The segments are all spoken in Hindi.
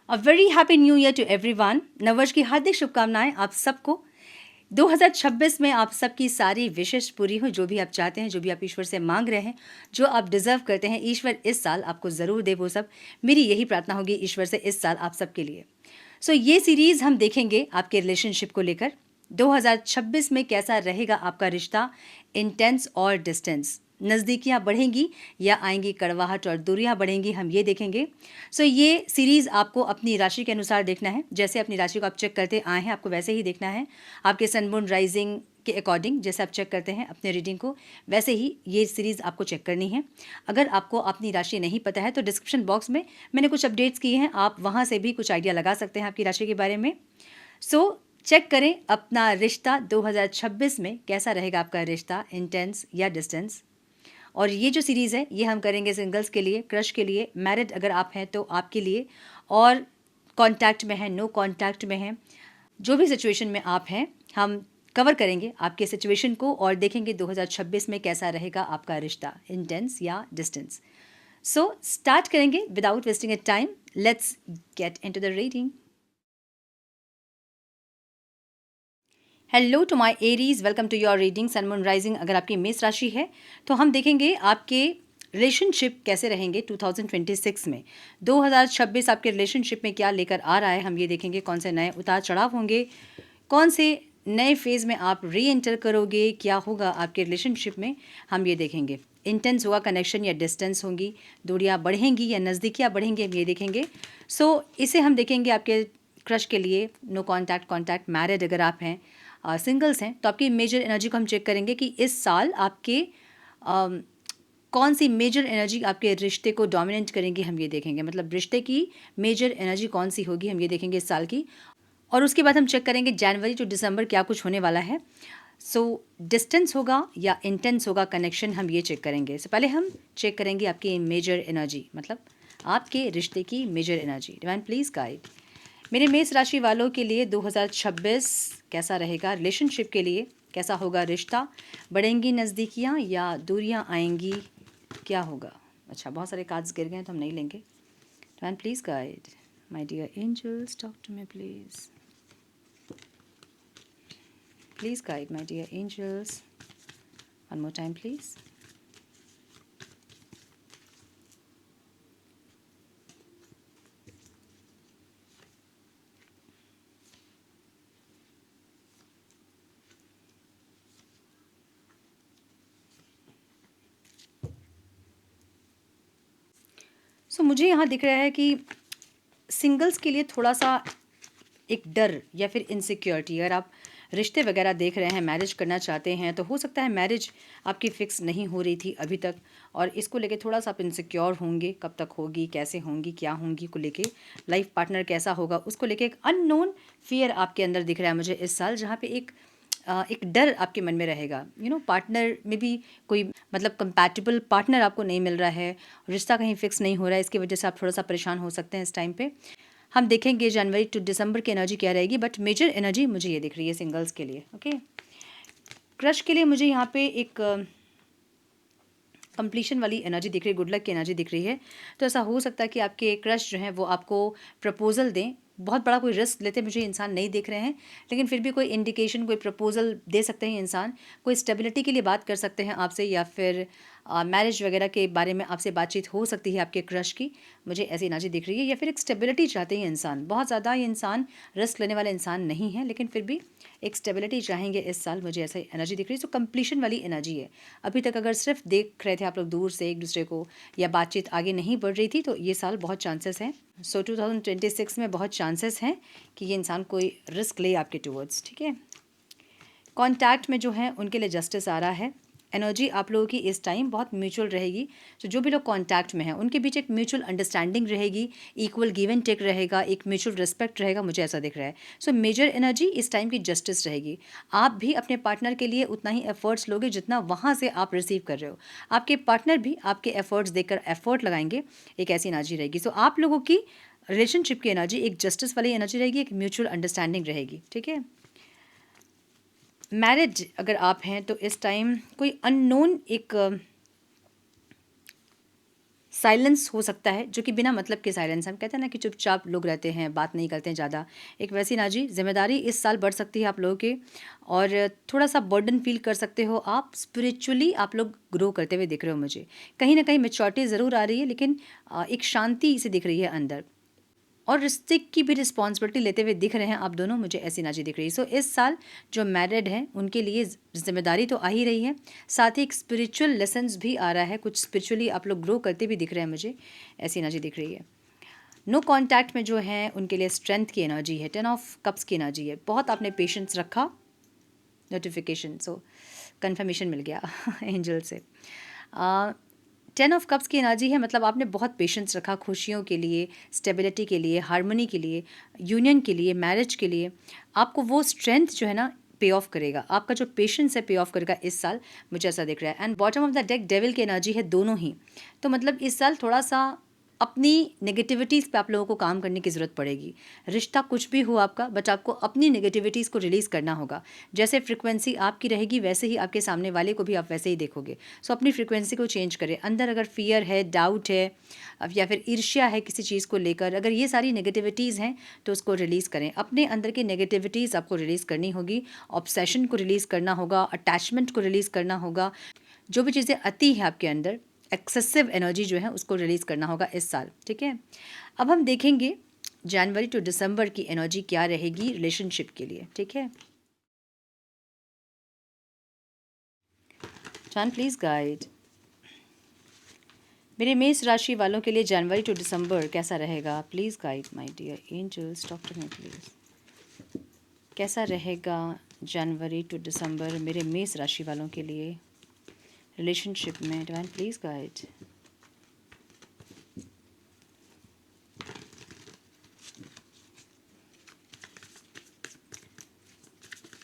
A very happy new year to everyone. नववर्ष की हार्दिक शुभकामनाएं आप सबको। 2026 में आप सबकी सारी विशेष पूरी हो। जो भी आप चाहते हैं, जो भी आप ईश्वर से मांग रहे हैं, जो आप डिजर्व करते हैं, ईश्वर इस साल आपको ज़रूर दे वो सब। मेरी यही प्रार्थना होगी ईश्वर से इस साल आप सबके लिए। सो ये सीरीज़ हम देखेंगे आपके रिलेशनशिप को लेकर। 2026 में कैसा रहेगा आपका रिश्ता, इंटेंस और डिस्टेंस। नज़दीकियाँ बढ़ेंगी या आएंगी कड़वाहट और दूरियाँ बढ़ेंगी, हम ये देखेंगे। सो ये सीरीज़ आपको अपनी राशि के अनुसार देखना है। जैसे अपनी राशि को आप चेक करते आए हैं, आपको वैसे ही देखना है। आपके सन मून राइजिंग के अकॉर्डिंग जैसे आप चेक करते हैं अपने रीडिंग को, वैसे ही ये सीरीज़ आपको चेक करनी है। अगर आपको अपनी राशि नहीं पता है तो डिस्क्रिप्शन बॉक्स में मैंने कुछ अपडेट्स किए हैं, आप वहाँ से भी कुछ आइडिया लगा सकते हैं आपकी राशि के बारे में। सो चेक करें अपना रिश्ता 2026 में कैसा रहेगा आपका रिश्ता, इंटेंस या डिस्टेंस। और ये जो सीरीज़ है ये हम करेंगे सिंगल्स के लिए, क्रश के लिए, मैरिड अगर आप हैं तो आपके लिए, और कांटेक्ट में है, नो कांटेक्ट में है, जो भी सिचुएशन में आप हैं, हम कवर करेंगे आपके सिचुएशन को और देखेंगे 2026 में कैसा रहेगा आपका रिश्ता, इंटेंस या डिस्टेंस। सो स्टार्ट करेंगे without wasting a time. Let's get into the reading. Hello to my Aries, welcome to your reading sun moon rising. अगर आपकी मेष राशि है तो हम देखेंगे आपके रिलेशनशिप कैसे रहेंगे 2026 में। 2026 आपके रिलेशनशिप में क्या लेकर आ रहा है, हम ये देखेंगे। कौन से नए उतार चढ़ाव होंगे, कौन से नए फेज़ में आप री एंटर करोगे, क्या होगा आपके रिलेशनशिप में, हम ये देखेंगे। इंटेंस होगा कनेक्शन या डिस्टेंस होंगी, दूरियाँ बढ़ेंगी या नज़दीकियाँ बढ़ेंगी, हम ये देखेंगे। सो इसे हम देखेंगे आपके क्रश के लिए, नो कॉन्टैक्ट, कॉन्टैक्ट, मैरिड अगर आप हैं, सिंगल्स हैं तो आपकी मेजर एनर्जी को हम चेक करेंगे कि इस साल आपके अम, कौन सी मेजर एनर्जी आपके रिश्ते को डोमिनेट करेंगी, हम ये देखेंगे। मतलब रिश्ते की मेजर एनर्जी कौन सी होगी, हम ये देखेंगे इस साल की। और उसके बाद हम चेक करेंगे जनवरी टू दिसंबर क्या कुछ होने वाला है। सो डिस्टेंस होगा या इंटेंस होगा कनेक्शन, हम ये चेक करेंगे। इससे पहले हम चेक करेंगे आपकी मेजर एनर्जी, मतलब आपके रिश्ते की major energy. Divine please guide मेरे मेष राशि वालों के लिए 2026 कैसा रहेगा, रिलेशनशिप के लिए कैसा होगा रिश्ता, बढ़ेंगी नज़दीकियाँ या दूरियाँ आएंगी, क्या होगा। अच्छा, बहुत सारे कार्ड्स गिर गए हैं तो हम नहीं लेंगे। Divine please guide my dear angels, talk to me please. Please guide my dear angels, one more time please. So मुझे यहाँ दिख रहा है कि सिंगल्स के लिए थोड़ा सा एक डर या फिर इनसिक्योरिटी। अगर आप रिश्ते वगैरह देख रहे हैं, मैरिज करना चाहते हैं, तो हो सकता है मैरिज आपकी फ़िक्स नहीं हो रही थी अभी तक, और इसको लेके थोड़ा सा आप इनसिक्योर होंगे। कब तक होगी, कैसे होंगी, क्या होंगी को लेके, लाइफ पार्टनर कैसा होगा उसको लेके एक अननोन फियर आपके अंदर दिख रहा है मुझे इस साल, जहाँ पे एक डर आपके मन में रहेगा। पार्टनर में भी कोई मतलब कंपैटिबल पार्टनर आपको नहीं मिल रहा है, रिश्ता कहीं फिक्स नहीं हो रहा है, इसकी वजह से आप थोड़ा सा परेशान हो सकते हैं इस टाइम पे। हम देखेंगे जनवरी टू दिसंबर की एनर्जी क्या रहेगी, बट मेजर एनर्जी मुझे ये दिख रही है सिंगल्स के लिए। ओके, क्रश के लिए मुझे यहाँ पे एक कंप्लीशन वाली एनर्जी दिख रही है, गुड लक की एनर्जी दिख रही है। तो ऐसा हो सकता है कि आपके क्रश जो हैं वो आपको प्रपोजल दें। बहुत बड़ा कोई रिस्क लेते मुझे इंसान नहीं दिख रहे हैं, लेकिन फिर भी कोई इंडिकेशन, कोई प्रपोजल दे सकते हैं इंसान। कोई स्टेबिलिटी के लिए बात कर सकते हैं आपसे, या फिर मैरिज वगैरह के बारे में आपसे बातचीत हो सकती है आपके क्रश की, मुझे ऐसी एनर्जी दिख रही है। या फिर एक स्टेबिलिटी चाहते हैं इंसान, बहुत ज़्यादा ये इंसान रिस्क लेने वाला इंसान नहीं है, लेकिन फिर भी एक स्टेबिलिटी चाहेंगे इस साल, मुझे ऐसा एनर्जी दिख रही है। तो कंप्लीशन वाली एनर्जी है। अभी तक अगर सिर्फ देख रहे थे आप लोग दूर से एक दूसरे को, या बातचीत आगे नहीं बढ़ रही थी, तो ये साल बहुत चांसेस हैं। सो 2026 में बहुत चांसेस हैं कि ये इंसान कोई रिस्क ले आपके टूवर्ड्स। ठीक है, कॉन्टैक्ट में जो है उनके लिए जस्टिस आ रहा है। एनर्जी आप लोगों की इस टाइम बहुत म्यूचुअल रहेगी। तो जो भी लोग कॉन्टैक्ट में हैं उनके बीच एक म्यूचुअल अंडरस्टैंडिंग रहेगी, इक्वल गिव एंड टेक रहेगा, एक म्यूचुअल रिस्पेक्ट रहेगा, मुझे ऐसा दिख रहा है। सो मेजर एनर्जी इस टाइम की जस्टिस रहेगी। आप भी अपने पार्टनर के लिए उतना ही एफर्ट्स लोगे जितना वहाँ से आप रिसीव कर रहे हो। आपके पार्टनर भी आपके एफर्ट्स देखकर एफर्ट लगाएंगे, एक ऐसी एनर्जी रहेगी। सो आप लोगों की रिलेशनशिप की एनर्जी एक जस्टिस वाली एनर्जी रहेगी, एक म्यूचुअल अंडरस्टैंडिंग रहेगी। ठीक है, मैरिज अगर आप हैं तो इस टाइम कोई अननोन एक साइलेंस हो सकता है, जो कि बिना मतलब के साइलेंस, हम कहते हैं ना कि चुपचाप लोग रहते हैं, बात नहीं करते हैं ज़्यादा, एक वैसी एनर्जी। जिम्मेदारी इस साल बढ़ सकती है आप लोगों के, और थोड़ा सा बर्डन फील कर सकते हो आप। स्पिरिचुअली आप लोग ग्रो करते हुए दिख रहे हो मुझे, कहीं ना कहीं मेच्योरिटी ज़रूर आ रही है, लेकिन एक शांति से दिख रही है अंदर, और रिश्ते की भी रिस्पॉन्सिबिलिटी लेते हुए दिख रहे हैं आप दोनों, मुझे ऐसी एनर्जी दिख रही है। सो इस साल जो मैरिड हैं उनके लिए जिम्मेदारी तो आ ही रही है, साथ ही एक स्पिरिचुअल लेसन्स भी आ रहा है, कुछ स्पिरिचुअली आप लोग ग्रो करते भी दिख रहे हैं मुझे, ऐसी एनर्जी दिख रही है। नो कॉन्टैक्ट में जो है उनके लिए स्ट्रेंथ की एनर्जी है, 10 ऑफ कप्स की एनर्जी है। बहुत आपने पेशेंस रखा, नोटिफिकेशन, सो कन्फर्मेशन मिल गया एंजल से। 10 ऑफ कप्स की एनर्जी है, मतलब आपने बहुत पेशेंस रखा खुशियों के लिए, स्टेबिलिटी के लिए, हार्मनी के लिए, यूनियन के लिए, मैरिज के लिए। आपको वो स्ट्रेंथ जो है ना पे ऑफ करेगा, आपका जो पेशेंस है पे ऑफ करेगा इस साल, मुझे ऐसा दिख रहा है। And bottom of the deck devil की एनर्जी है, दोनों ही। तो मतलब इस साल थोड़ा सा अपनी नेगेटिविटीज़ पे आप लोगों को काम करने की ज़रूरत पड़ेगी। रिश्ता कुछ भी हो आपका, बट आपको अपनी नेगेटिविटीज़ को रिलीज़ करना होगा। जैसे फ्रिक्वेंसी आपकी रहेगी वैसे ही आपके सामने वाले को भी आप वैसे ही देखोगे। सो अपनी फ्रिक्वेंसी को चेंज करें। अंदर अगर फियर है, डाउट है, या फिर ईर्ष्या है किसी चीज़ को लेकर, अगर ये सारी नेगेटिविटीज़ हैं तो उसको रिलीज़ करें। अपने अंदर की नेगेटिविटीज़ आपको रिलीज़ करनी होगी, ऑब्सेशन को रिलीज़ करना होगा, अटैचमेंट को रिलीज़ करना होगा। जो भी चीज़ें अति है आपके अंदर, एक्सेसिव एनर्जी जो है उसको रिलीज़ करना होगा इस साल, ठीक है। अब हम देखेंगे जनवरी टू दिसंबर की एनर्जी क्या रहेगी रिलेशनशिप के लिए, ठीक है। जान प्लीज़ गाइड मेरे मेष राशि वालों के लिए जनवरी टू दिसंबर कैसा रहेगा, please guide my dear angels, talk to me please. कैसा रहेगा जनवरी टू दिसंबर मेरे मेष राशि वालों के लिए रिलेशनशिप में, divine please guide.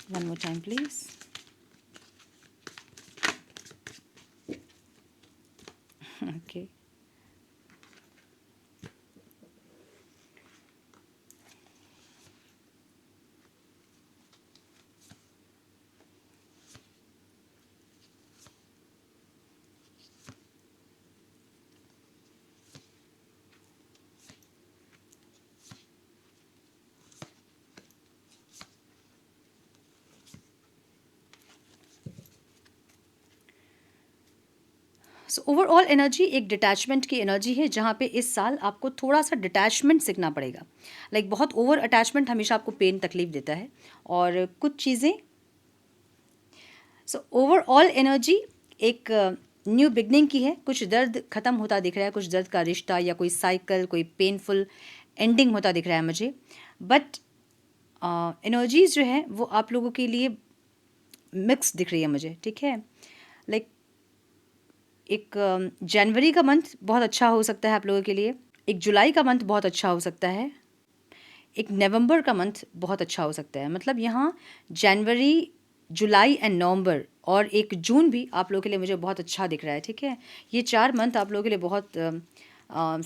One more time, please. Okay. So overall energy एक डिटैचमेंट की एनर्जी है, जहाँ पे इस साल आपको थोड़ा सा डिटैचमेंट सीखना पड़ेगा। लाइक बहुत ओवर अटैचमेंट हमेशा आपको पेन तकलीफ देता है, और कुछ चीज़ें। सो ओवरऑल एनर्जी एक न्यू बिगनिंग की है। कुछ दर्द ख़त्म होता दिख रहा है, कुछ दर्द का रिश्ता या कोई साइकिल, कोई पेनफुल एंडिंग होता दिख रहा है मुझे। बट एनर्जीज जो है वो आप लोगों के लिए मिक्स दिख रही है मुझे, ठीक है। लाइक एक जनवरी का मंथ बहुत अच्छा हो सकता है आप लोगों के लिए, एक जुलाई का मंथ बहुत अच्छा हो सकता है, एक नवंबर का मंथ बहुत अच्छा हो सकता है। मतलब यहाँ जनवरी, जुलाई एंड नवंबर और एक जून भी आप लोगों के लिए मुझे बहुत अच्छा दिख रहा है, ठीक है। ये 4 मंथ आप लोगों के लिए बहुत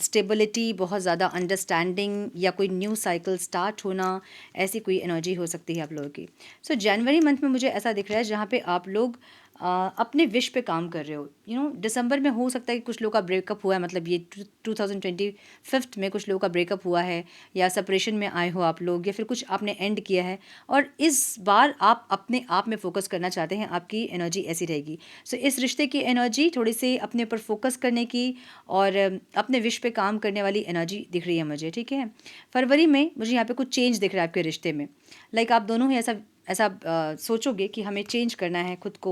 स्टेबिलिटी, बहुत ज़्यादा अंडरस्टैंडिंग या कोई न्यू साइकिल स्टार्ट होना, ऐसी कोई एनर्जी हो सकती है आप लोगों की। सो जनवरी मंथ में मुझे ऐसा दिख रहा है जहाँ पे आप लोग अपने विश पे काम कर रहे हो। दिसंबर में हो सकता है कि कुछ लोगों का ब्रेकअप हुआ है, मतलब ये 2025 में कुछ लोगों का ब्रेकअप हुआ है, या सेपरेशन में आए हो आप लोग, या फिर कुछ आपने एंड किया है, और इस बार आप अपने आप में फोकस करना चाहते हैं, आपकी एनर्जी ऐसी रहेगी। सो इस रिश्ते की एनर्जी थोड़ी सी अपने ऊपर फोकस करने की और अपने विश पे काम करने वाली एनर्जी दिख रही है मुझे, ठीक है। फरवरी में मुझे यहाँ पे कुछ चेंज दिख रहा है आपके रिश्ते में। लाइक आप दोनों ही ऐसा ऐसा सोचोगे कि हमें चेंज करना है खुद को,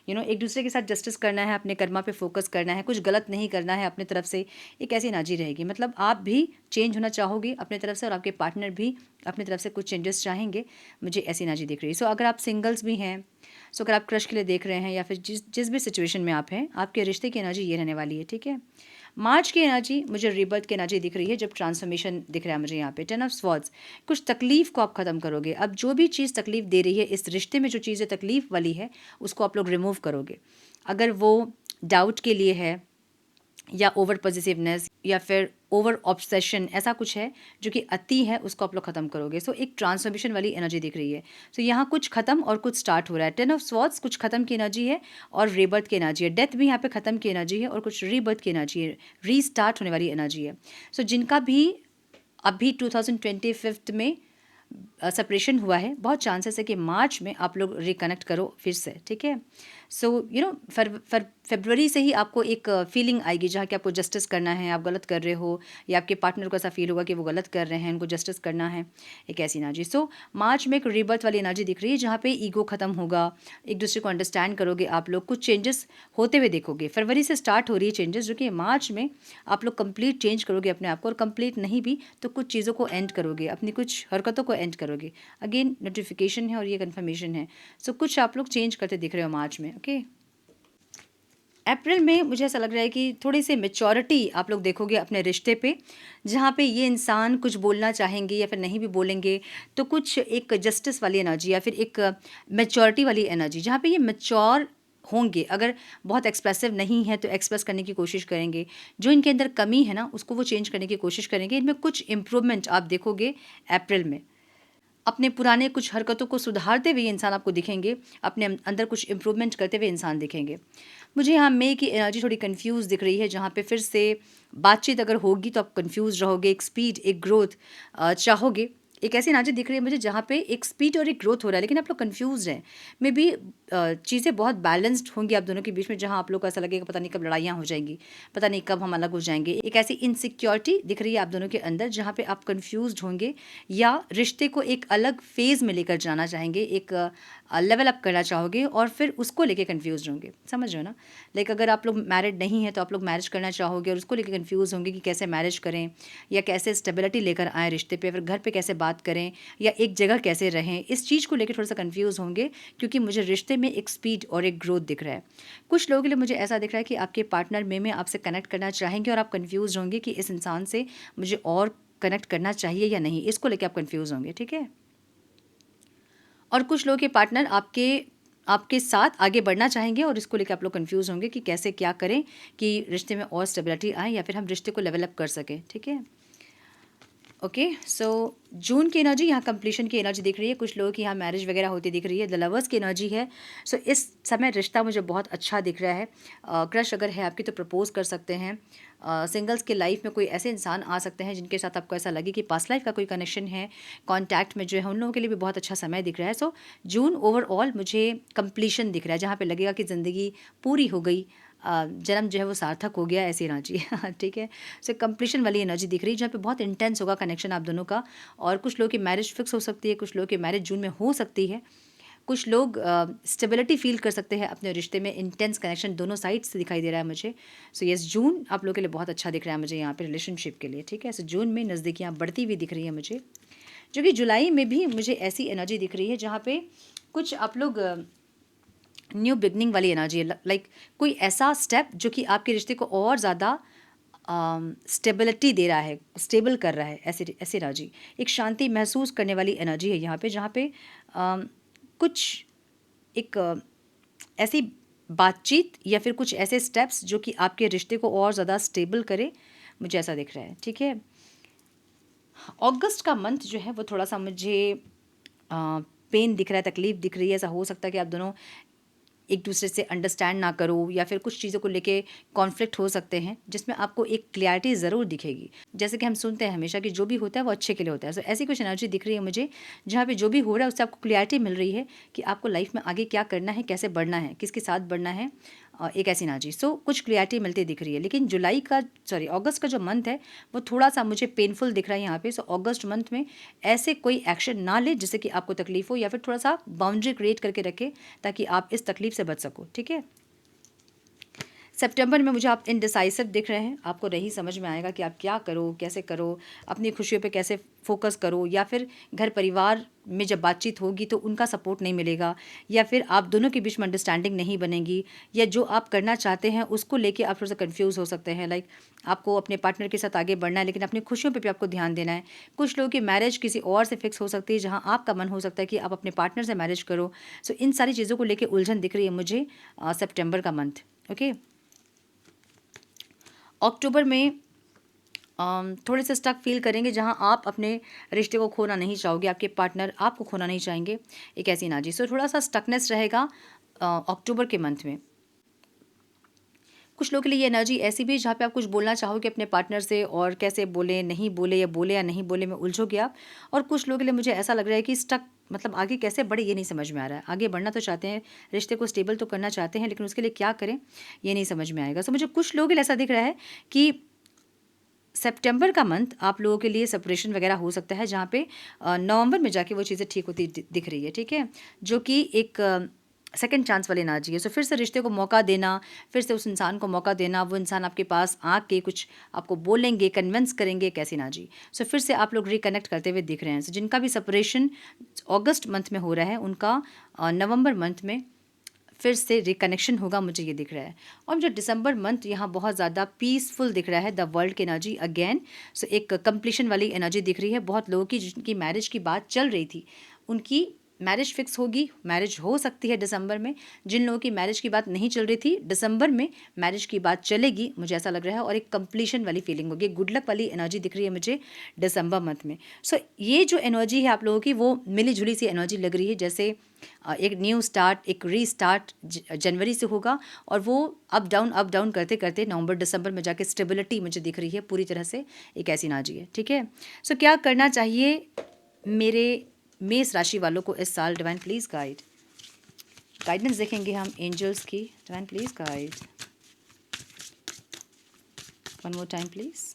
एक दूसरे के साथ जस्टिस करना है, अपने कर्मा पे फोकस करना है, कुछ गलत नहीं करना है अपने तरफ से। एक ऐसी एनर्जी रहेगी, मतलब आप भी चेंज होना चाहोगे अपने तरफ से, और आपके पार्टनर भी अपनी तरफ से कुछ चेंजेस चाहेंगे, मुझे ऐसी एनर्जी दिख रही है। सो अगर आप सिंगल्स भी हैं, सो अगर आप क्रश के लिए देख रहे हैं, या फिर जिस जिस भी सिचुएशन में आप हैं, आपके रिश्ते की एनर्जी ये रहने वाली है, ठीक है। मार्च की एनर्जी मुझे रिबर्थ की एनर्जी दिख रही है, जब ट्रांसफॉर्मेशन दिख रहा है मुझे यहाँ पे। 10 ऑफ स्वॉर्ड्स, कुछ तकलीफ को आप ख़त्म करोगे। अब जो भी चीज़ तकलीफ दे रही है इस रिश्ते में, जो चीज़ें तकलीफ वाली है, उसको आप लोग रिमूव करोगे। अगर वो डाउट के लिए है, या ओवर पॉजिटिवनेस, या फिर ओवर ऑब्सेशन, ऐसा कुछ है जो कि अति है, उसको आप लोग ख़त्म करोगे। सो एक ट्रांसफॉर्मेशन वाली एनर्जी दिख रही है। सो यहाँ कुछ ख़त्म और कुछ स्टार्ट हो रहा है। 10 ऑफ स्वॉर्ड्स कुछ ख़त्म की एनर्जी है और रीबर्थ की एनर्जी है। डेथ भी यहाँ पे ख़त्म की एनर्जी है और कुछ रीबर्थ की एनर्जी है, रीस्टार्ट होने वाली एनर्जी है। सो जिनका भी अभी 2025 में सेपरेशन हुआ है, बहुत चांसेस है कि मार्च में आप लोग रिकनेक्ट करो फिर से, ठीक है। सो यू नो फरवरी से ही आपको एक फीलिंग आएगी जहाँ कि आपको जस्टिस करना है, आप गलत कर रहे हो, या आपके पार्टनर को ऐसा फील होगा कि वो गलत कर रहे हैं, उनको जस्टिस करना है, एक ऐसी एनर्जी। सो मार्च में एक रीबर्थ वाली एनर्जी दिख रही है जहाँ पे ईगो खत्म होगा, एक दूसरे को अंडरस्टैंड करोगे आप लोग, कुछ चेंजेस होते हुए देखोगे। फरवरी से स्टार्ट हो रही है चेंजेस, जो कि मार्च में आप लोग कंप्लीट चेंज करोगे अपने आप को, और कंप्लीट नहीं भी तो कुछ चीज़ों को एंड करोगे, अपनी कुछ हरकतों को एंड करोगे। अगेन नोटिफिकेशन है और ये कन्फर्मेशन है। सो कुछ आप लोग चेंज करते दिख रहे हो मार्च में, ओके। अप्रैल में मुझे ऐसा लग रहा है कि थोड़ी सी मेच्योरिटी आप लोग देखोगे अपने रिश्ते पे, जहाँ पे ये इंसान कुछ बोलना चाहेंगे या फिर नहीं भी बोलेंगे, तो कुछ एक जस्टिस वाली एनर्जी या फिर एक मेच्योरिटी वाली एनर्जी, जहाँ पे ये मेच्योर होंगे। अगर बहुत एक्सप्रेसिव नहीं है तो एक्सप्रेस करने की कोशिश करेंगे, जो इनके अंदर कमी है ना उसको वो चेंज करने की कोशिश करेंगे। इनमें कुछ इम्प्रूवमेंट आप देखोगे अप्रैल में। अपने पुराने कुछ हरकतों को सुधारते हुए इंसान आपको दिखेंगे, अपने अंदर कुछ इम्प्रूवमेंट करते हुए इंसान दिखेंगे। मुझे यहाँ मई की एनर्जी थोड़ी कंफ्यूज दिख रही है, जहाँ पे फिर से बातचीत अगर होगी तो आप कंफ्यूज रहोगे, एक स्पीड एक ग्रोथ चाहोगे। एक ऐसी एनर्जी दिख रही है मुझे जहाँ पे एक स्पीड और एक ग्रोथ हो रहा है, लेकिन आप लोग कंफ्यूज हैं। मे बी चीज़ें बहुत बैलेंस्ड होंगी आप दोनों के बीच में, जहाँ आप लोग को ऐसा लगेगा पता नहीं कब लड़ाइयाँ हो जाएंगी, पता नहीं कब हम अलग हो जाएंगे। एक ऐसी इनसिक्योरिटी दिख रही है आप दोनों के अंदर, जहाँ पे आप कंफ्यूज होंगे या रिश्ते को एक अलग फेज़ में लेकर जाना चाहेंगे, एक लेवल अप करना चाहोगे और फिर उसको लेके कंफ्यूज होंगे। समझ रहे हो ना? लाइक अगर आप लोग मैरिड नहीं हैं तो आप लोग मैरिज करना चाहोगे और उसको लेके कंफ्यूज होंगे कि कैसे मैरिज करें, या कैसे स्टेबिलिटी लेकर आएँ रिश्ते पे, फिर घर पे कैसे बात करें, या एक जगह कैसे रहें। इस चीज़ को लेकर थोड़ा सा कंफ्यूज होंगे, क्योंकि मुझे रिश्ते में एक स्पीड और एक ग्रोथ दिख रहा है। कुछ लोगों के लिए मुझे ऐसा दिख रहा है कि आपके पार्टनर में आपसे कनेक्ट करना चाहेंगे और आप कंफ्यूज होंगे कि इस इंसान से मुझे और कनेक्ट करना चाहिए या नहीं, इसको लेके आप कंफ्यूज होंगे, ठीक है। और कुछ लोगों के पार्टनर आपके साथ आगे बढ़ना चाहेंगे और इसको लेकर आप लोग कंफ्यूज होंगे कि कैसे क्या करें कि रिश्ते में और स्टेबिलिटी आए या फिर हम रिश्ते को लेवल अप कर सकें, ठीक है। ओके, सो जून की एनर्जी, यहाँ कंप्लीशन की एनर्जी दिख रही है। कुछ लोगों की यहाँ मैरिज वगैरह होती दिख रही है। द लवर्स की एनर्जी है। सो इस समय रिश्ता मुझे बहुत अच्छा दिख रहा है। क्रश अगर है आपकी तो प्रपोज कर सकते हैं। सिंगल्स के लाइफ में कोई ऐसे इंसान आ सकते हैं जिनके साथ आपको ऐसा लगे कि पास्ट लाइफ का कोई कनेक्शन है, कॉन्टैक्ट में जो है, उन लोगों के लिए भी बहुत अच्छा समय दिख रहा है। सो जून ओवरऑल मुझे कंप्लीशन दिख रहा है, जहाँ पे लगेगा कि ज़िंदगी पूरी हो गई, जन्म जो है वो सार्थक हो गया, ऐसी एनर्जी ठीक है। सो कंप्लीशन वाली एनर्जी दिख रही है, जहाँ पे बहुत इंटेंस होगा कनेक्शन आप दोनों का। और कुछ लोगों की मैरिज फिक्स हो सकती है, कुछ लोगों की मैरिज जून में हो सकती है। कुछ लोग स्टेबिलिटी फील कर सकते हैं अपने रिश्ते में, इंटेंस कनेक्शन दोनों साइड से दिखाई दे रहा है मुझे। सो यस, जून आप लोगों के लिए बहुत अच्छा दिख रहा है मुझे यहाँ पे रिलेशनशिप के लिए, ठीक है। सो जून में नज़दीकियाँ बढ़ती हुई दिख रही है मुझे, जो कि जुलाई में भी मुझे ऐसी एनर्जी दिख रही है जहाँ पे कुछ आप लोग न्यू बिगनिंग वाली एनर्जी है। लाइक कोई ऐसा स्टेप जो कि आपके रिश्ते को और ज़्यादा स्टेबिलिटी दे रहा है, स्टेबल कर रहा है, ऐसी ऐसी एनर्जी। एक शांति महसूस करने वाली एनर्जी है यहाँ पे, जहाँ पे कुछ एक ऐसी बातचीत या फिर कुछ ऐसे स्टेप्स जो कि आपके रिश्ते को और ज़्यादा स्टेबल करे, मुझे ऐसा दिख रहा है, ठीक है। अगस्त का मंथ जो है वो थोड़ा सा मुझे पेन दिख रहा है, तकलीफ़ दिख रही है। ऐसा हो सकता है कि आप दोनों एक दूसरे से अंडरस्टैंड ना करो, या फिर कुछ चीज़ों को लेके कॉन्फ्लिक्ट हो सकते हैं, जिसमें आपको एक क्लैरिटी ज़रूर दिखेगी। जैसे कि हम सुनते हैं हमेशा कि जो भी होता है वो अच्छे के लिए होता है। सो ऐसी कुछ एनर्जी दिख रही है मुझे, जहाँ पे जो भी हो रहा है उससे आपको क्लैरिटी मिल रही है कि आपको लाइफ में आगे क्या करना है, कैसे बढ़ना है, किसके साथ बढ़ना है, एक ऐसी एनर्जी। सो कुछ क्लैरिटी मिलती दिख रही है। लेकिन अगस्त का जो मंथ है वो थोड़ा सा मुझे पेनफुल दिख रहा है यहाँ पे। सो अगस्त मंथ में ऐसे कोई एक्शन ना ले जिससे कि आपको तकलीफ हो, या फिर थोड़ा सा बाउंड्री क्रिएट करके रखे ताकि आप इस तकलीफ से बच सको, ठीक है। सितंबर में मुझे आप इनडिसाइसिव दिख रहे हैं, आपको नहीं समझ में आएगा कि आप क्या करो, कैसे करो, अपनी खुशियों पे कैसे फोकस करो, या फिर घर परिवार में जब बातचीत होगी तो उनका सपोर्ट नहीं मिलेगा, या फिर आप दोनों के बीच में अंडरस्टैंडिंग नहीं बनेगी, या जो आप करना चाहते हैं उसको लेके आप थोड़ा सा कंफ्यूज हो सकते हैं। लाइक आपको अपने पार्टनर के साथ आगे बढ़ना है, लेकिन अपनी खुशियों पे भी आपको ध्यान देना है। कुछ लोगों की मैरिज किसी और से फिक्स हो सकती है, जहाँ आपका मन हो सकता है कि आप अपने पार्टनर से मैरिज करो। सो इन सारी चीज़ों को लेकर उलझन दिख रही है मुझे सितंबर का मंथ, ओके। अक्टूबर में थोड़े से स्टक फील करेंगे, जहाँ आप अपने रिश्ते को खोना नहीं चाहोगे, आपके पार्टनर आपको खोना नहीं चाहेंगे, एक ऐसी एनर्जी। सो थोड़ा सा स्टकनेस रहेगा अक्टूबर के मंथ में। कुछ लोगों के लिए ये एनर्जी ऐसी भी है जहाँ पे आप कुछ बोलना चाहोगे अपने पार्टनर से, और कैसे बोले, नहीं बोले, या बोले या नहीं बोले में उलझोगे आप। और कुछ लोगों के लिए मुझे ऐसा लग रहा है कि स्टक, मतलब आगे कैसे बढ़े ये नहीं समझ में आ रहा है। आगे बढ़ना तो चाहते हैं, रिश्ते को स्टेबल तो करना चाहते हैं, लेकिन उसके लिए क्या करें ये नहीं समझ में आएगा। सो मुझे कुछ लोगों के लिए ऐसा दिख रहा है कि सितंबर का मंथ आप लोगों के लिए सेपरेशन वगैरह हो सकता है, जहाँ पे नवंबर में जाके वो चीज़ें ठीक होती दिख रही है, ठीक है, जो कि एक सेकंड चांस वाली एनर्जी है। सो फिर से रिश्ते को मौका देना, फिर से उस इंसान को मौका देना, वो इंसान आपके पास आके कुछ आपको बोलेंगे, कन्विंस करेंगे, कैसी एनर्जी। सो फिर से आप लोग रिकनेक्ट करते हुए दिख रहे हैं। सो जिनका भी सेपरेशन अगस्त मंथ में हो रहा है, उनका नवंबर मंथ में फिर से रिकनेक्शन होगा, मुझे ये दिख रहा है। और जो दिसंबर मंथ यहाँ बहुत ज़्यादा पीसफुल दिख रहा है, द वर्ल्ड की एनर्जी अगेन। सो एक कंप्लीशन वाली एनर्जी दिख रही है। बहुत लोगों की जिनकी मैरिज की बात चल रही थी, उनकी मैरिज फिक्स होगी, मैरिज हो सकती है दिसंबर में। जिन लोगों की मैरिज की बात नहीं चल रही थी, दिसंबर में मैरिज की बात चलेगी, मुझे ऐसा लग रहा है। और एक कंप्लीशन वाली फीलिंग होगी, गुड लक वाली एनर्जी दिख रही है मुझे दिसंबर मंथ में। सो ये जो एनर्जी है आप लोगों की, वो मिली जुली सी एनर्जी लग रही है, जैसे एक न्यू स्टार्ट, एक रीस्टार्ट जनवरी से होगा, और वो अप डाउन करते करते नवंबर दिसंबर में जाके स्टेबिलिटी मुझे दिख रही है पूरी तरह से, एक ऐसी एनर्जी है, ठीक है। सो क्या करना चाहिए मेरे मेष राशि वालों को इस साल? डिवाइन प्लीज गाइडेंस देखेंगे हम एंजल्स की। Divine please guide, one more time please.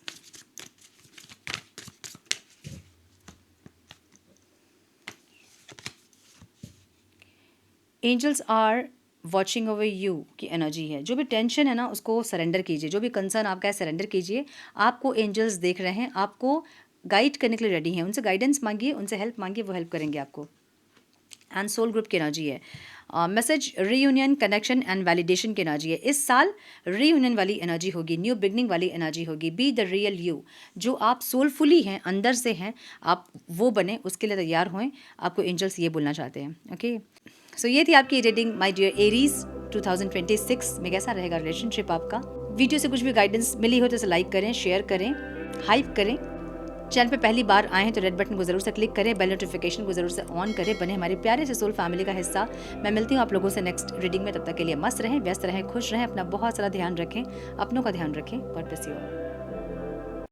Angels are watching over you की एनर्जी है। जो भी टेंशन है ना, उसको सरेंडर कीजिए, जो भी कंसर्न आपका है सरेंडर कीजिए। आपको एंजल्स देख रहे हैं, आपको गाइड करने के लिए रेडी हैं। उनसे गाइडेंस मांगिए, उनसे हेल्प मांगिए, वो हेल्प करेंगे आपको। एंड सोल ग्रुप की एनर्जी है। Message reunion, connection and validation की एनर्जी है। इस साल रीयूनियन वाली एनर्जी होगी, न्यू बिगनिंग वाली एनर्जी होगी। बी द रियल यू, जो आप सोलफुली हैं, अंदर से हैं, आप वो बने, उसके लिए तैयार हों। आपको एंजल्स ये बोलना चाहते हैं, ओके। सो ये थी आपकी रीडिंग माय डियर एरीज। 2026 में कैसा रहेगा रिलेशनशिप आपका। वीडियो से कुछ भी गाइडेंस मिली हो तो इसे लाइक करें, शेयर करें, हाइप करें। चैनल पे पहली बार आए हैं तो रेड बटन को जरूर से क्लिक करें, बेल नोटिफिकेशन को जरूर से ऑन करें, बने हमारे प्यारे से सोल फैमिली का हिस्सा। मैं मिलती हूँ आप लोगों से नेक्स्ट रीडिंग में। तब तक के लिए मस्त रहें, व्यस्त रहें, खुश रहें, अपना बहुत सारा ध्यान रखें, अपनों का ध्यान रखें। God bless you all.